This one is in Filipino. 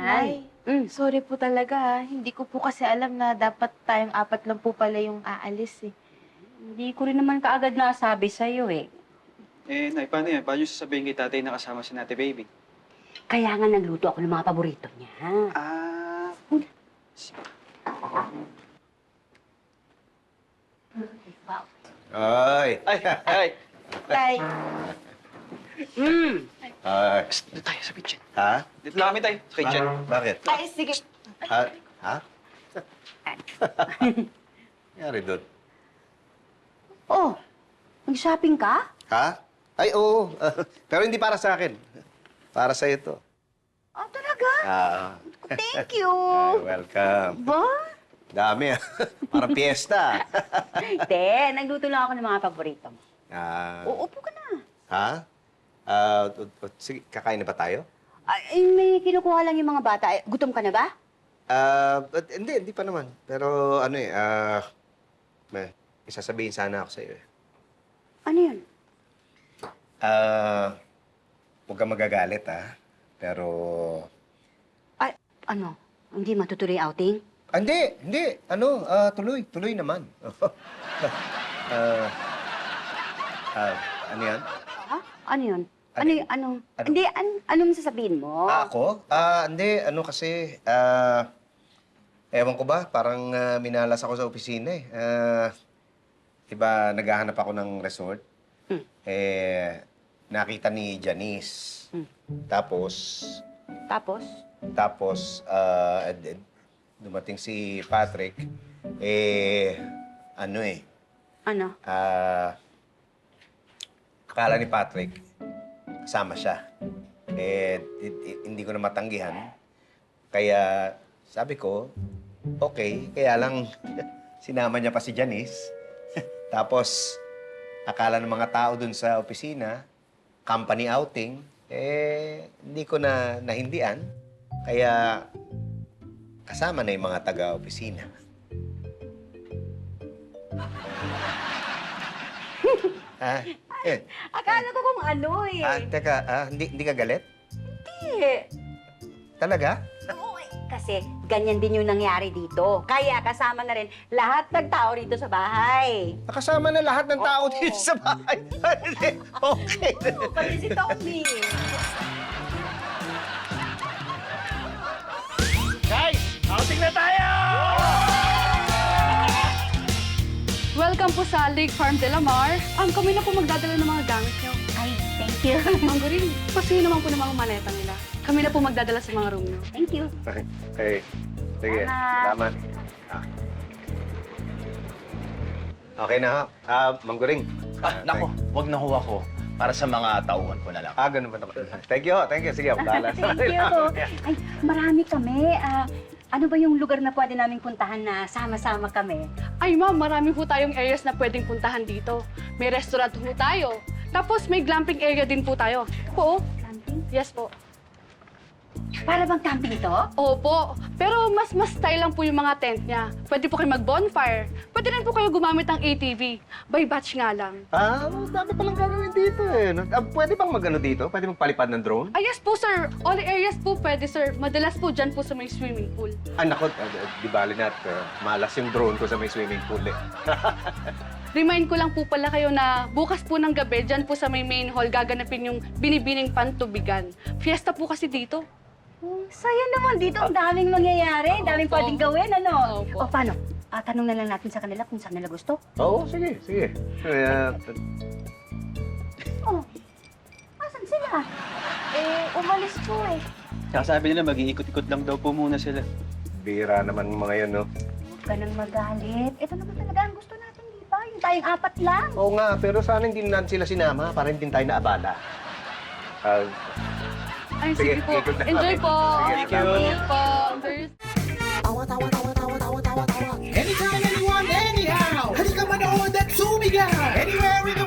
Nay, sorry po talaga ha. Hindi ko po kasi alam na dapat tayong apat lang po pala yung aalis eh. Hindi ko rin naman kaagad nasabi sa'yo eh. Eh, Nay, paano yan? Paano sasabihin kay tatay na kasama si Nate Baby? Kaya nga nagluto ako ng mga paborito niya. Ah, Ay! ay, ay! Tay, Ay! Psst, dito tayo sa kitchen. Ha? Dito lang kami tayo, sa kitchen. Bakit? ay sige. Ha? Ha? Nangyari doon? Oh, mag-shopping ka? Ha? Ay, oo. Pero hindi para sa akin. Para sa ito. Oh, talaga? Ah. Thank you. Welcome. Ba? Dami ah. Parang piyesta. Hindi, nagluto lang ako ng mga paborito mo. Ah. Uupo ka na. Ha? Sige, kakain na ba tayo? Ay, may kinukuha lang yung mga bata. Eh, gutom ka na ba? Hindi pa naman. Pero ano eh, may isasabihin sana ako sa iyo eh. Ano yun? Huwag kang magagalit ah. Pero... Ay, ano? Hindi matutuloy yung outing? Hindi. Ano, tuloy naman. Ano yan? Ha? Ano yun? Ano? Ano? Hindi, anong sasabihin mo? Ako? Hindi. Ano kasi, ewan ko ba, parang minalas ako sa opisina eh. Diba, naghahanap ako ng resort. Eh, nakita ni Janice. Tapos, Tapos? and then, dumating si Patrick. Eh, ano eh, Ano? akala ni Patrick, kasama siya. Eh, hindi ko na matanggihan. Kaya, sabi ko, okay. Kaya lang, sinama niya pa si Janice. Tapos, akala ng mga tao dun sa opisina, company outing, eh, hindi ko na nahindian. Kaya, kasama na yung mga taga-opisina. Akala ko kung ano eh. Teka, hindi ka galit? Hindi. Talaga? Oo, kasi ganyan din yung nangyari dito. Kaya kasama na rin lahat ng tao rito sa bahay. Nakasama na lahat ng tao Oo. dito sa bahay. Okay. Pati si Tommy. Guys, outing na tayo! Welcome po sa Lake Farm de la Mar. Kami na po magdadala ng mga gamit nyo. Ay, thank you. Manggo rin, pasuyo naman po ng mga maleta nila. Kami na po magdadala sa mga room nyo. Thank you. Okay. Sige. Salamat. Okay na ho. Mangguring. Nako, wag na ho ako. Para sa mga tauhan ko na lang. Ganun ba naman? Thank you. Sige, ako bahala sa Thank you. Ay, marami kami. Ano ba yung lugar na pwede naming puntahan na sama-sama kami? Ay ma'am, marami po tayong areas na pwedeng puntahan dito. May restaurant po tayo. Tapos may glamping area din po tayo. Po? Camping? Yes po. Para bang camping to? Opo. Pero mas style lang po yung mga tent niya. Pwede po kayo mag-bonfire. Pwede rin po kayo gumamit ng ATV. By batch nga lang. Dami palang gagawin dito eh. Pwede bang mag-ano dito? Pwede magpalipad ng drone? Ay, yes po, sir. All areas po pwede, sir. Madalas po dyan po sa may swimming pool. Nako, di bali na malas yung drone ko sa may swimming pool eh. Remind ko lang po pala kayo na bukas po ng gabi, dyan po sa may main hall, gaganapin yung binibining pantubigan. Fiesta po kasi dito. Saya naman dito. Ang daming mangyayari. Ang daming Opo. pwedeng gawin, ano? Opo. O, paano? Tanong na lang natin sa kanila kung saan nila gusto. Oo, sige. Oh, asan sila? Umalis po eh. Saka sabi nila, mag-iikot-ikot lang daw po muna sila. Bira naman mga yun, no? Huwag ka nang magalit. Ito naman talaga ang gusto natin, di ba? Yung tayong apat lang. Oo nga, pero sana hindi natin sila sinama para hindi tayo naabala. Ay, Sige, sige po. ikot na Enjoy kami. po. Sige, Thank you. Enjoy po. Anytime, anyone, anyhow. Halika manood at sumigaw. Anywhere in